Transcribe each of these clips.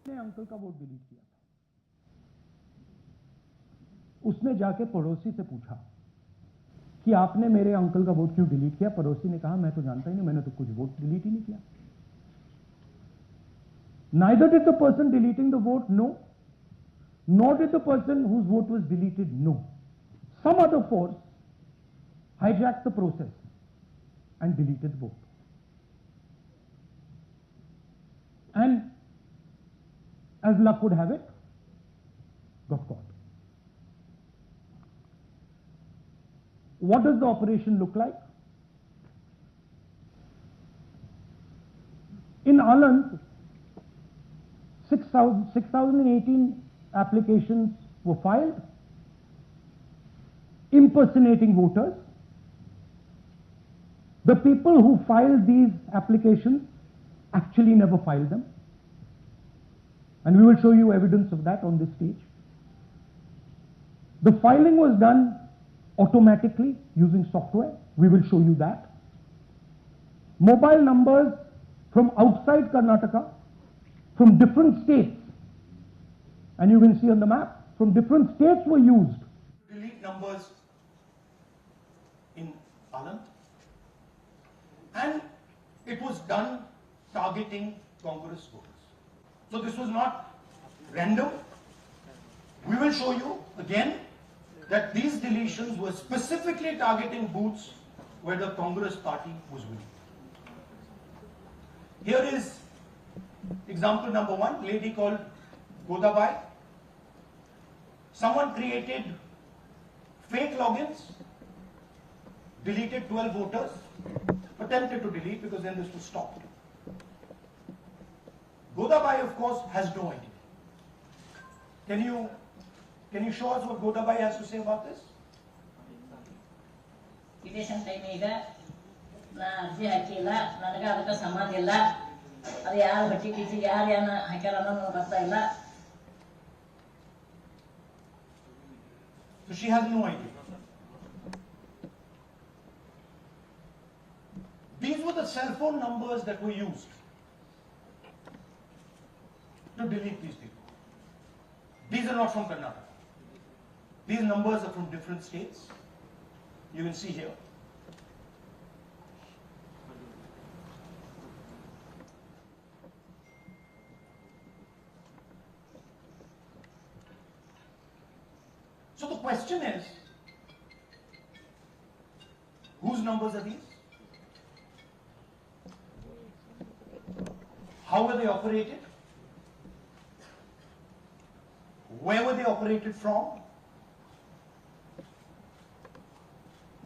ने अंकल का vote delete किया था। उसने जाके पड़ोसी से पूछा कि आपने मेरे अंकल का वोट क्यों डिलीट किया। पड़ोसी ने कहा मैं तो जानता ही नहीं, मैंने तो कुछ वोट डिलीट ही नहीं किया। Neither did the person deleting the vote know, nor did the person whose vote was deleted know. Some other force hijacked the process and deleted the vote. And as luck would have it, got caught. What does the operation look like? In Anand, 6,018 applications were filed, impersonating voters. The people who filed these applications actually never filed them. And we will show you evidence of that on this stage. The filing was done automatically using software. We will show you that. Mobile numbers from outside Karnataka, from different states, and you can see on the map, from different states were used. Delete numbers in Anand, and it was done targeting Congress voters. So this was not random. We will show you again that these deletions were specifically targeting booths where the Congress party was winning. Here is example number one, lady called Godabai. Someone created fake logins, deleted 12 voters, attempted to delete because then this was stopped. Godabai, of course, has no idea. Can you show us what Godabai has to say about this? Election time ಈಗ ನಾ ಅರ್ಜಿ ಹಾಕಿಲ್ಲ, ನನಗೆ ಅದಕ್ಕೆ ಸಂಬಂಧ ಇಲ್ಲ, ಅದು ಯಾರು ಬಟ್ಟಿ ಕಿಚ್ಚಿ ಯಾರು ಏನ ಹಾಕ್ಯಾರ ಅನ್ನೋದು ನನಗೆ ಗೊತ್ತಾ ಇಲ್ಲ. So she has no idea. These were the cell phone numbers that were used to delete these people. These are not from Karnataka. These numbers are from different states. You can see here. So the question is, whose numbers are these? How were they operated? Where were they operated from?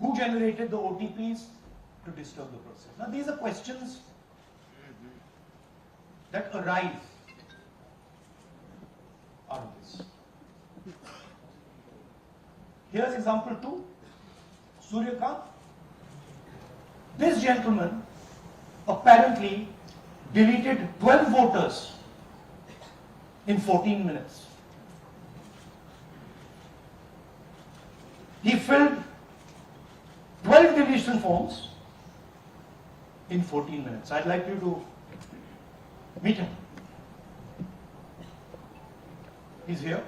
Who generated the OTPs to disturb the process? Now these are questions that arise out of this. Here's example 2, Suryakant. This gentleman apparently deleted 12 voters in 14 minutes. He filled 12 deletion forms in 14 minutes. I'd like you to meet him. He's here.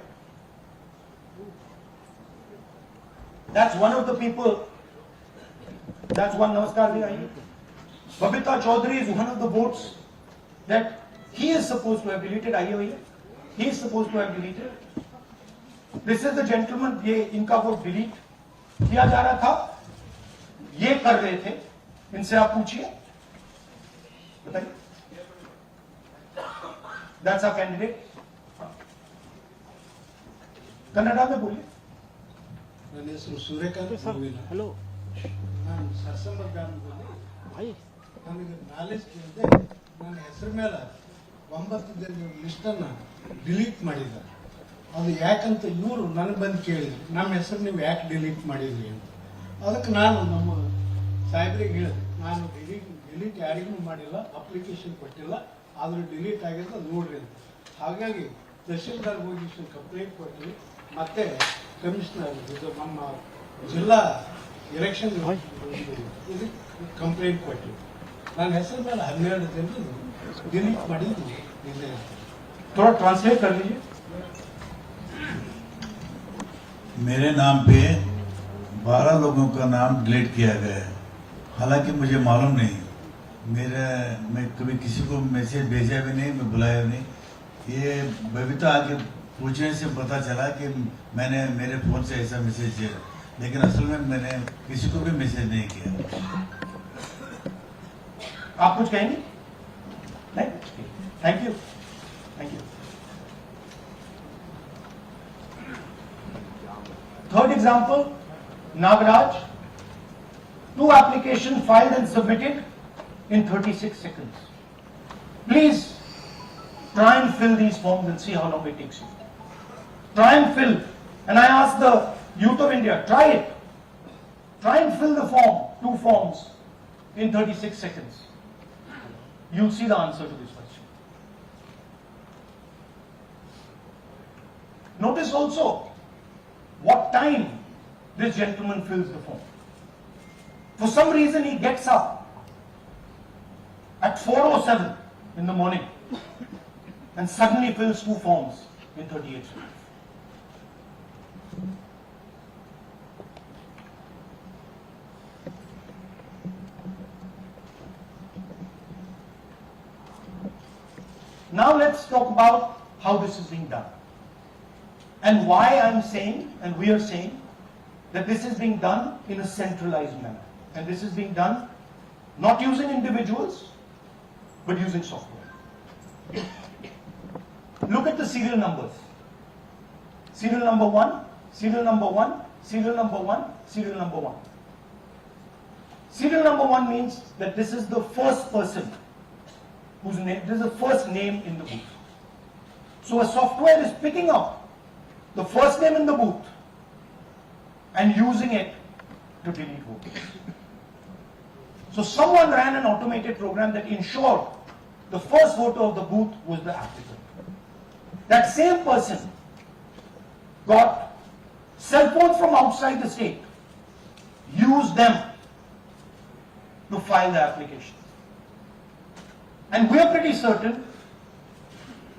That's one of the people. That's one. Namaskar, Babita Chaudhary is one of the votes that he is supposed to have deleted. He is supposed to have deleted. This is the gentleman. ये इनका vote delete किया जा रहा था, ये कर रहे थे. इनसे आप पूछिए, बताइए. That's our candidate. कन्नड़ा में बोलिए. ನನ್ನ ಹೆಸರು ಸೂರ್ಯಕಾಂತ್. ಹಲೋ, ನಾನು ಸರ್ಸಂಬ ಗ್ರಾಮದಲ್ಲಿ ನನಗೆ ನಾಲೆಜ್ ಕೇಳಿದೆ. ನನ್ನ ಹೆಸರು ಮೇಲೆ 9 ಜನರ ಲಿಸ್ಟನ್ನು ಡಿಲೀಟ್ ಮಾಡಿದ್ದಾರೆ. ಅದು ಯಾಕಂತ ಇವರು ನನಗೆ ಬಂದು ಕೇಳಿದ್ರು, ನಮ್ಮ ಹೆಸರು ನೀವು ಯಾಕೆ ಡಿಲೀಟ್ ಮಾಡಿದ್ರಿ ಅಂತ. ಅದಕ್ಕೆ ನಾನು ನಮ್ಮ ಸಾಹೇಬ್ರಿಗೆ ಹೇಳಿದೆ, ನಾನು ಡಿಲೀಟ್ ಯಾರಿಗೂ ಮಾಡಿಲ್ಲ, ಅಪ್ಲಿಕೇಶನ್ ಕೊಟ್ಟಿಲ್ಲ, ಆದರೂ ಡಿಲೀಟ್ ಆಗಿದೆ, ಅದು ನೋಡ್ರಿ ಅಂತ. ಹಾಗಾಗಿ ತಹಶೀಲ್ದಾರ್ ಹೋಗಿ ಕಂಪ್ಲೇಂಟ್ ಕೊಟ್ಟಿವಿ. ಮತ್ತೆ ಕಮಿಷನರ್ ನಮ್ಮ ಜಿಲ್ಲಾ ಎಲೆಕ್ಷನ್ ಇದಕ್ಕೆ ಕಂಪ್ಲೇಂಟ್ ಕೊಟ್ಟಿವಿ. ನನ್ನ ಹೆಸರು ಮೇಲೆ 12 ಜನರು ಡಿಲೀಟ್ ಮಾಡಿದ್ದು ನಿನ್ನೆ. थोड़ा ट्रांसलेट कर लीजिए। मेरे नाम पे 12 लोगों का नाम डिलीट किया गया है, हालांकि मुझे मालूम नहीं। मैं कभी किसी को मैसेज भेजा भी नहीं, मैं बुलाया भी नहीं। ये बबीता आके पूछने से पता चला कि मैंने मेरे फोन से ऐसा मैसेज किया, लेकिन असल में मैंने किसी को भी मैसेज नहीं किया। आप कुछ कहेंगे? नहीं? Thank you, thank you. Third example, Nagaraj, 2 applications filed and submitted in 36 seconds. Please try and fill these forms and see how long it takes you. Try and fill, and I ask the youth of India, try it. Try and fill the form, 2 forms in 36 seconds. You'll see the answer to this question. Notice also what time this gentleman fills the form. For some reason he gets up at 4:07 in the morning and suddenly fills 2 forms in 38 seconds. Now let's talk about how this is being done. And why I'm saying, and we are saying, that this is being done in a centralized manner. And this is being done not using individuals, but using software. Look at the serial numbers. Serial number 1, serial number 1, serial number 1, serial number 1. Serial number 1 means that this is the first person whose name, this is the first name in the booth. So a software is picking up the first name in the booth and using it to delete voters. So someone ran an automated program that ensured the first voter of the booth was the applicant. That same person got cell phones from outside the state, used them to file the application. And we are pretty certain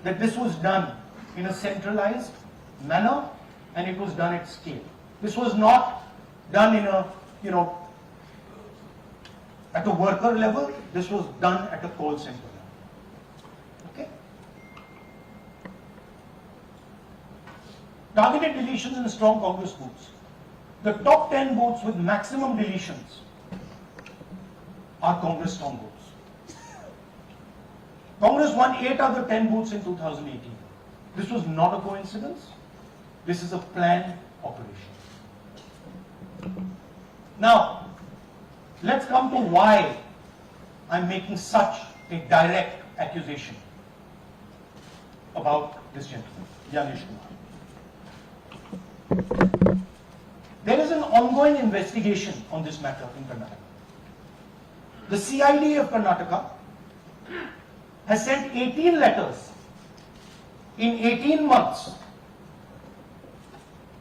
that this was done in a centralized manner and it was done at scale. This was not done in a, at a worker level. This was done at a call center level. Okay? Targeted deletions in strong Congress booths. The top 10 booths with maximum deletions are Congress strong booths. Congress won 8 out of 10 booths in 2018. This was not a coincidence. This is a planned operation. Now, let's come to why I'm making such a direct accusation about this gentleman, Yanish Kumar. There is an ongoing investigation on this matter in Karnataka. The CID of Karnataka has sent 18 letters in 18 months.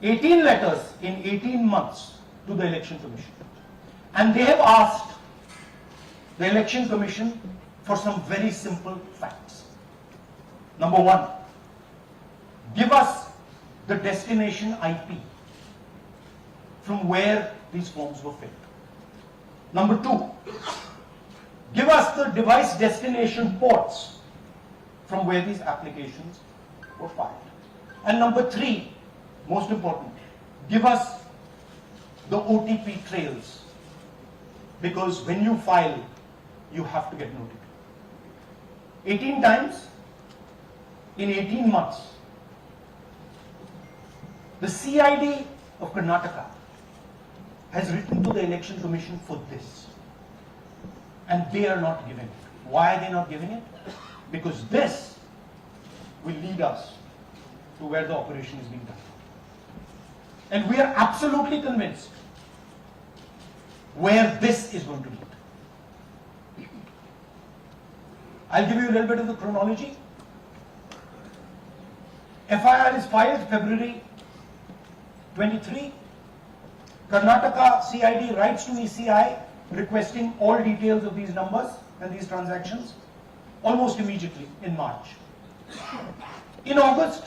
18 letters in 18 months to the Election Commission. And they have asked the Election Commission for some very simple facts. Number 1, give us the destination IP from where these forms were filled. Number 2, give us the device destination ports from where these applications were filed. And number 3, most important, give us the OTP trails, because when you file, you have to get notified. 18 times in 18 months. The CID of Karnataka has written to the Election Commission for this, and they are not giving it. Why are they not giving it? Because this will lead us to where the operation is being done. And we are absolutely convinced where this is going to lead. I'll give you a little bit of the chronology. FIR is filed February 23. Karnataka CID writes to ECI requesting all details of these numbers and these transactions almost immediately in March. In August,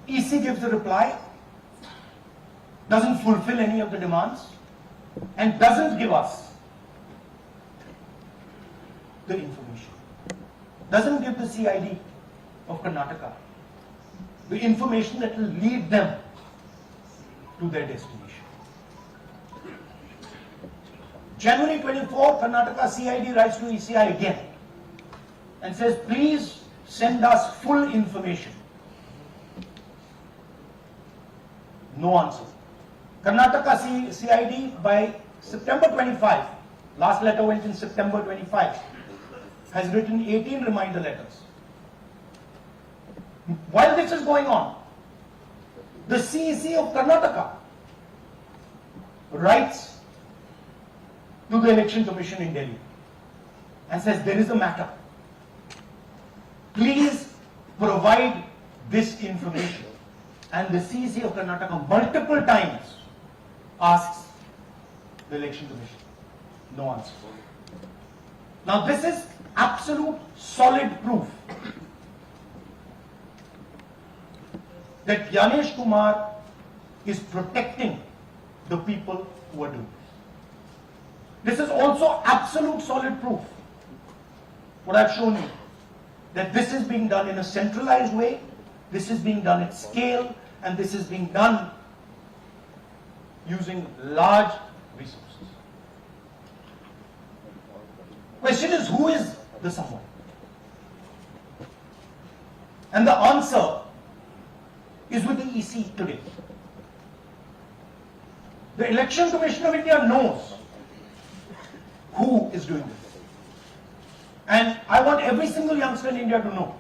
EC gives a reply, doesn't fulfill any of the demands, and doesn't give us the information. Doesn't give the CID of Karnataka the information that will lead them to their destination. January 24, Karnataka CID writes to ECI again and says, please send us full information. No answer. Karnataka CID by September 25, last letter went in September 25, has written 18 reminder letters. While this is going on, the CEC of Karnataka writes to the Election Commission in Delhi and says, there is a matter. Please provide this information. And the CEC of Karnataka multiple times asks the Election Commission. No answer. Now this is absolute solid proof that Gyanesh Kumar is protecting the people who are doing this. This is also absolute solid proof, what I've shown you, that this is being done in a centralized way, this is being done at scale, and this is being done using large resources. Question is, who is the someone? And the answer is with the EC today. The Election Commission of India knows who is doing this. And I want every single youngster in India to know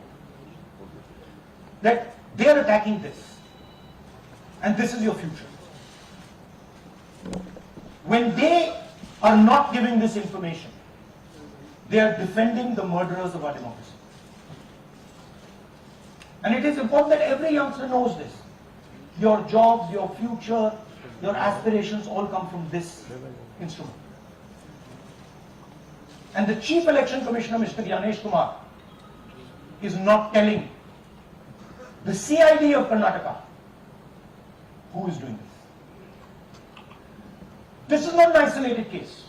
that they are attacking this. And this is your future. When they are not giving this information, they are defending the murderers of our democracy. And it is important that every youngster knows this. Your jobs, your future, your aspirations all come from this instrument. And the Chief Election Commissioner, Mr. Gyanesh Kumar, is not telling the CID of Karnataka who is doing this. This is not an isolated case.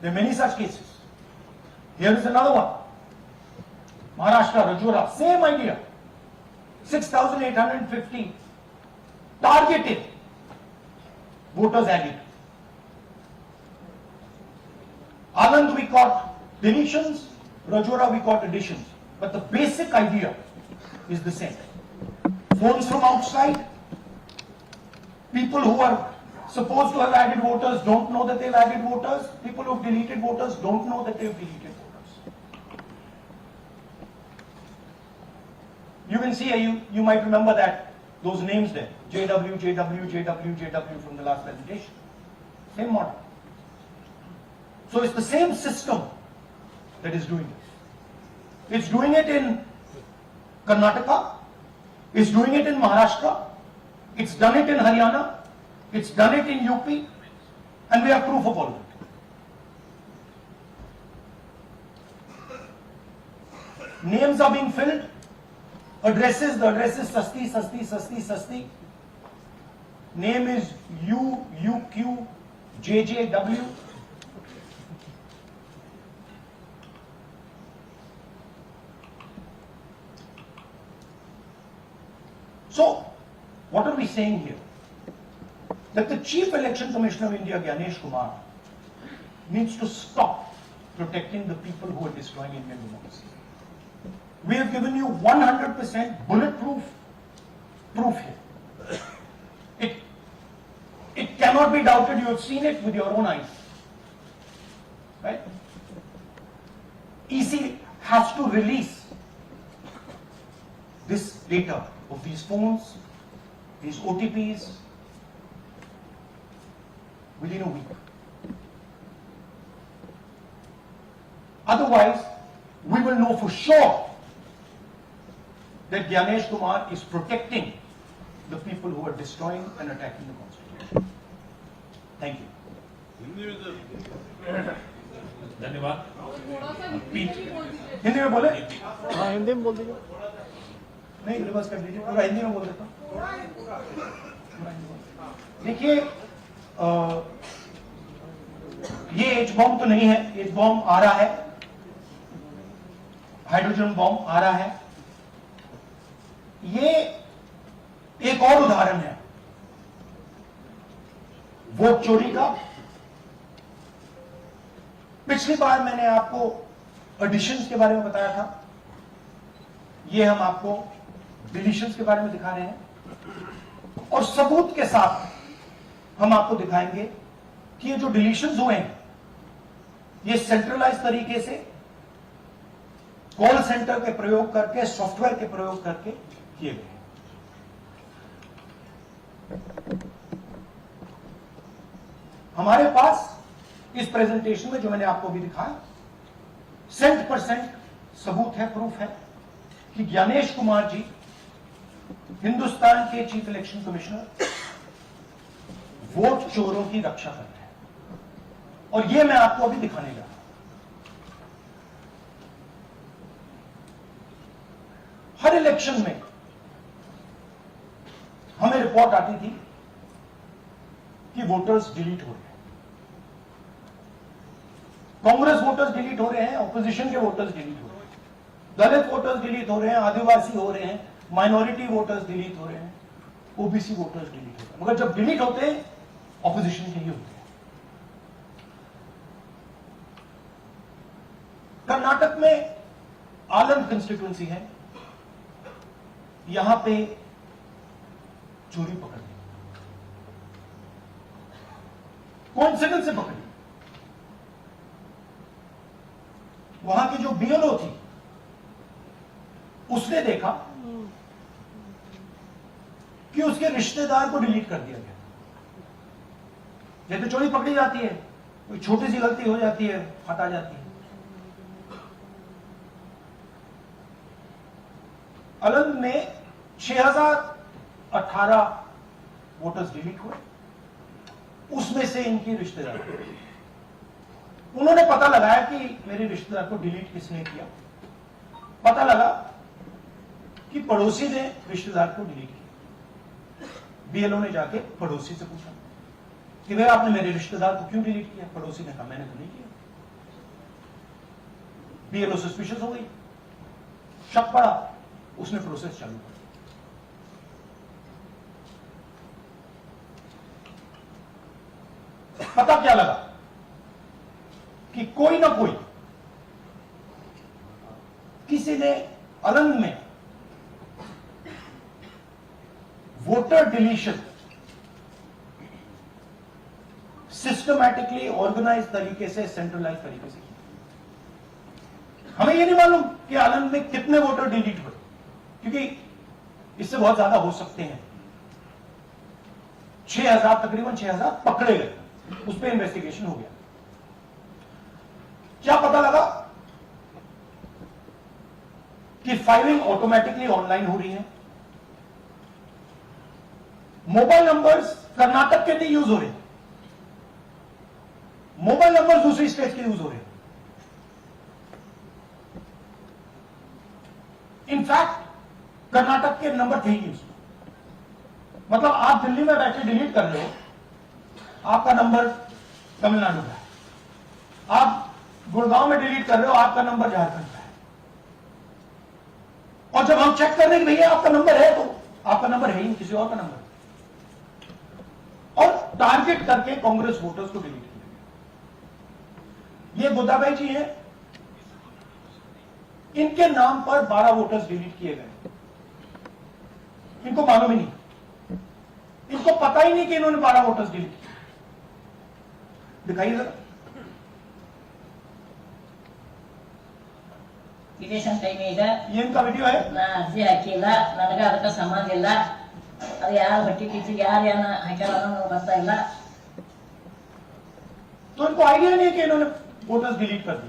There are many such cases. Here is another one. Maharashtra, Rajura, same idea. 6,850 targeted voters added. Anand we caught deletions, Rajura we caught additions. But the basic idea is the same. Phones from outside, people who are supposed to have added voters don't know that they've added voters, people who have deleted voters don't know that they've deleted voters. You can see, you might remember that, those names there, JW, JW, JW, JW from the last presentation. Same model. So it's the same system that is doing this. It's doing it in Karnataka, it's doing it in Maharashtra, it's done it in Haryana, it's done it in UP, and we have proof of all of it. Names are being filled, addresses, the address is Sasti, Sasti, Sasti, Sasti. Name is UQ, JJW. So, what are we saying here? That the Chief Election Commissioner of India, Gyanesh Kumar, needs to stop protecting the people who are destroying Indian democracy. We have given you 100% bulletproof proof here. It cannot be doubted. You have seen it with your own eyes. Right? EC has to release this data of these phones, these OTPs, within a week. Otherwise, we will know for sure that Gyanesh Kumar is protecting the people who are destroying and attacking the Constitution. Thank you. धन्यवाद। थोड़ा सा हिंदी में भी बोल दीजिए। हिंदी में बोले? हाँ हिंदी में बोल दीजिए। नहीं, रिवर्स कर दीजिए, पूरा हिंदी में बोल देता हूं। देखिए, ये एच बॉम्ब तो नहीं है, एच बॉम्ब आ रहा है, हाइड्रोजन बॉम्ब आ रहा है। ये एक और उदाहरण है वोट चोरी का। पिछली बार मैंने आपको एडिशंस के बारे में बताया था, ये हम आपको डिलीशंस के बारे में दिखा रहे हैं, और सबूत के साथ हम आपको दिखाएंगे कि ये जो डिलीशंस हुए हैं ये सेंट्रलाइज तरीके से कॉल सेंटर के प्रयोग करके, सॉफ्टवेयर के प्रयोग करके किए गए। हमारे पास इस प्रेजेंटेशन में जो मैंने आपको भी दिखाया 100% सबूत है, प्रूफ है कि ज्ञानेश कुमार जी हिंदुस्तान के चीफ इलेक्शन कमिश्नर वोट चोरों की रक्षा करते हैं, और यह मैं आपको अभी दिखाने जा रहा हूं। हर इलेक्शन में हमें रिपोर्ट आती थी कि वोटर्स डिलीट हो रहे हैं, कांग्रेस वोटर्स डिलीट हो रहे हैं, ऑपोजिशन के वोटर्स डिलीट हो रहे हैं, दलित वोटर्स डिलीट हो रहे हैं, आदिवासी हो रहे हैं, माइनॉरिटी वोटर्स डिलीट हो रहे हैं, ओबीसी वोटर्स डिलीट हो रहे हैं। मगर जब डिलीट होते हैं ऑपोजिशन के ही होते हैं। कर्नाटक में आलम कंस्टिट्यूएंसी है, यहां पे चोरी पकड़ ली, कोइंसिडेंस से पकड़ी। वहां की जो बीएलओ थी उसने देखा कि उसके रिश्तेदार को डिलीट कर दिया गया। जैसे चोरी पकड़ी जाती है, कोई छोटी सी गलती हो जाती है, हटा जाती है। अलंग में 6018 वोटर्स डिलीट हुए, उसमें से इनकी रिश्तेदार, उन्होंने पता लगाया कि मेरे रिश्तेदार को डिलीट किसने किया। पता लगा कि पड़ोसी ने रिश्तेदार को डिलीट किया। बीएलओ ने जाके पड़ोसी से पूछा कि भैया आपने मेरे रिश्तेदार को क्यों डिलीट किया? पड़ोसी ने कहा मैंने तो नहीं किया। बीएलओ सस्पिशियस हो गई, शक पड़ा, उसने प्रोसेस चालू कर। पता क्या लगा कि कोई ना कोई, किसी ने अलंग में वोटर डिलीशन सिस्टमैटिकली ऑर्गेनाइज तरीके से, सेंट्रलाइज तरीके से किया। हमें यह नहीं मालूम कि अलंग में कितने वोटर डिलीट हुए, क्योंकि इससे बहुत ज्यादा हो सकते हैं। 6000, तकरीबन 6000 पकड़े गए, उस पर इन्वेस्टिगेशन हो गया। क्या पता लगा कि फाइलिंग ऑटोमेटिकली ऑनलाइन हो रही है। मोबाइल नंबर्स कर्नाटक के नहीं यूज हो रहे, मोबाइल नंबर दूसरी स्टेट के यूज हो रहे हैं। इनफैक्ट कर्नाटक के नंबर थे ही उसमें। मतलब आप दिल्ली में बैठे डिलीट कर रहे हो, आपका नंबर तमिलनाडु का है। आप गुड़गांव में डिलीट कर रहे हो, आपका नंबर झारखंड का है। और जब हम चेक कर रहे हैं कि भैया आपका नंबर है, तो आपका नंबर है ही किसी और का नंबर। और टारगेट करके कांग्रेस वोटर्स को डिलीट किया गया। ये गोदाबाई जी हैं, इनके नाम पर 12 वोटर्स डिलीट किए गए। इनको मालूम ही नहीं, इनको पता ही नहीं कि इन्होंने 12 वोटर्स डिलीट किए। दिखाइए जरा ಪಿಟಿಷನ್ ಟೈಮ್ ಈಗ ये इनका वीडियो है। ನಾ ಅರ್ಜಿ ಹಾಕಿಲ್ಲ, ನನಗ ಅದಕ್ಕೆ ಸಂಬಂಧ ಇಲ್ಲ, ಅದು ಯಾರು ಹೊಟ್ಟಿ ಕಿಚ್ಚಿಗೆ ಯಾರು ಏನ ಹಾಕ್ಯಾರ ಅನ್ನೋದು ಗೊತ್ತಾಗಿಲ್ಲ। तो इनको आइडिया नहीं है कि इन्होंने वोटर्स डिलीट कर दी।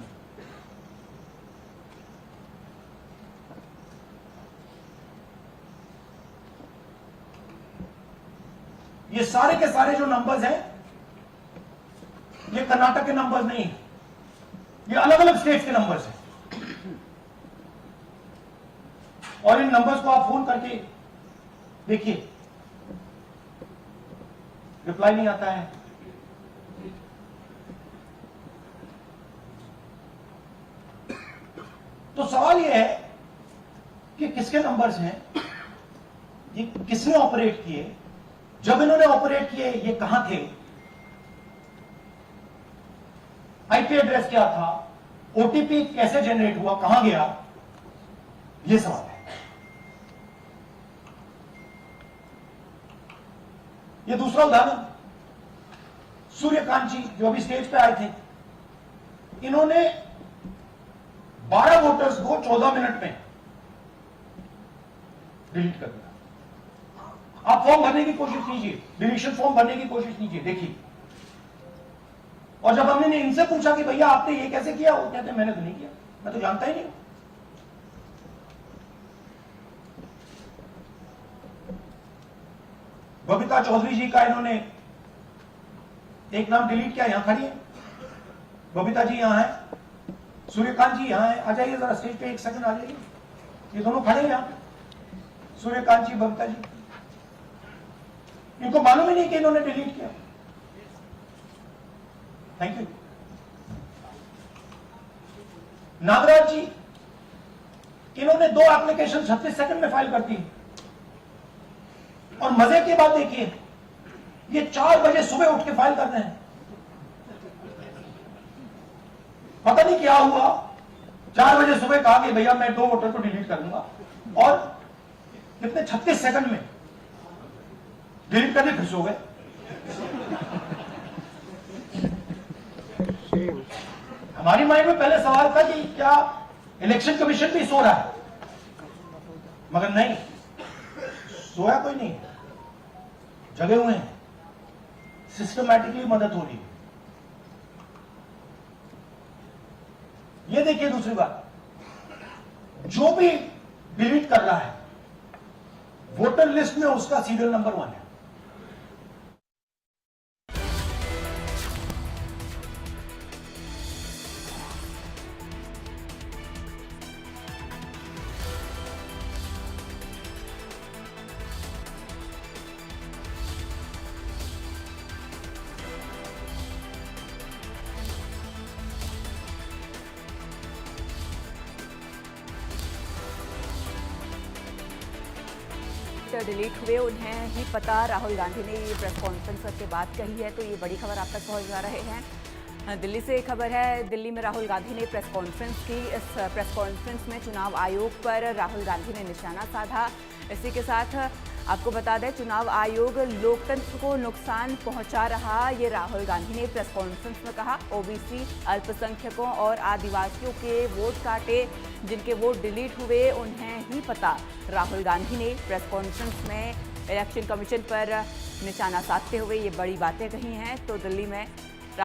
ये सारे के सारे जो नंबर्स हैं ये कर्नाटक के नंबर्स नहीं है, ये अलग अलग स्टेट्स के नंबर्स हैं। और इन नंबर्स को आप फोन करके देखिए, रिप्लाई नहीं आता है। तो सवाल यह है कि किसके नंबर्स हैं, ये किसने ऑपरेट किए, जब इन्होंने ऑपरेट किए ये कहां थे, आईपी एड्रेस क्या था, ओटीपी कैसे जनरेट हुआ, कहां गया, ये सवाल है। ये दूसरा उदाहरण, सूर्यकांत जी जो अभी स्टेज पे आए थे, इन्होंने 12 वोटर्स को 14 मिनट में डिलीट कर दिया। आप फॉर्म भरने की कोशिश कीजिए, डिलीशन फॉर्म भरने की कोशिश कीजिए, देखिए। और जब हमने इनसे पूछा कि भैया आपने ये कैसे किया, वो कहते मैंने तो नहीं किया, मैं तो जानता ही नहीं। बबीता चौधरी जी का इन्होंने एक नाम डिलीट किया, यहां खड़ी है बबीता जी, यहां है, सूर्यकांत जी यहां है, आ जाइए जरा स्टेज पे, एक सेकंड आ जाइए, ये दोनों खड़े हैं यहां, सूर्यकांत जी, बबीता जी, इनको मालूम ही नहीं कि इन्होंने डिलीट किया। Thank you. नागराज जी, इन्होंने 2 एप्लीकेशन 36 सेकंड में फाइल कर दी, और मजे की बात देखिए, ये 4 बजे सुबह उठ के फाइल कर रहे हैं। पता नहीं क्या हुआ, 4 बजे सुबह कहा कि भैया मैं 2 वोटर को डिलीट कर दूंगा, और कितने 36 सेकंड में डिलीट करने खुश हो गए। हमारी माइंड में पहले सवाल था कि क्या इलेक्शन कमीशन भी सो रहा है, मगर नहीं, सोया कोई नहीं, जगे हुए हैं, सिस्टमैटिकली मदद हो रही है। ये देखिए दूसरी बात, जो भी डिलीट कर रहा है वोटर लिस्ट में उसका सीरियल नंबर 1 है। डिलीट हुए उन्हें ही पता, राहुल गांधी ने ये प्रेस कॉन्फ्रेंस करके बात कही है, तो ये बड़ी खबर आप तक पहुंच जा रहे हैं। दिल्ली से एक खबर है, दिल्ली में राहुल गांधी ने प्रेस कॉन्फ्रेंस की। इस प्रेस कॉन्फ्रेंस में चुनाव आयोग पर राहुल गांधी ने निशाना साधा। इसी के साथ आपको बता दें, चुनाव आयोग लोकतंत्र को नुकसान पहुंचा रहा, ये राहुल गांधी ने प्रेस कॉन्फ्रेंस में कहा। ओबीसी, अल्पसंख्यकों और आदिवासियों के वोट काटे, जिनके वोट डिलीट हुए उन्हें ही पता, राहुल गांधी ने प्रेस कॉन्फ्रेंस में इलेक्शन कमीशन पर निशाना साधते हुए ये बड़ी बातें कही हैं। तो दिल्ली में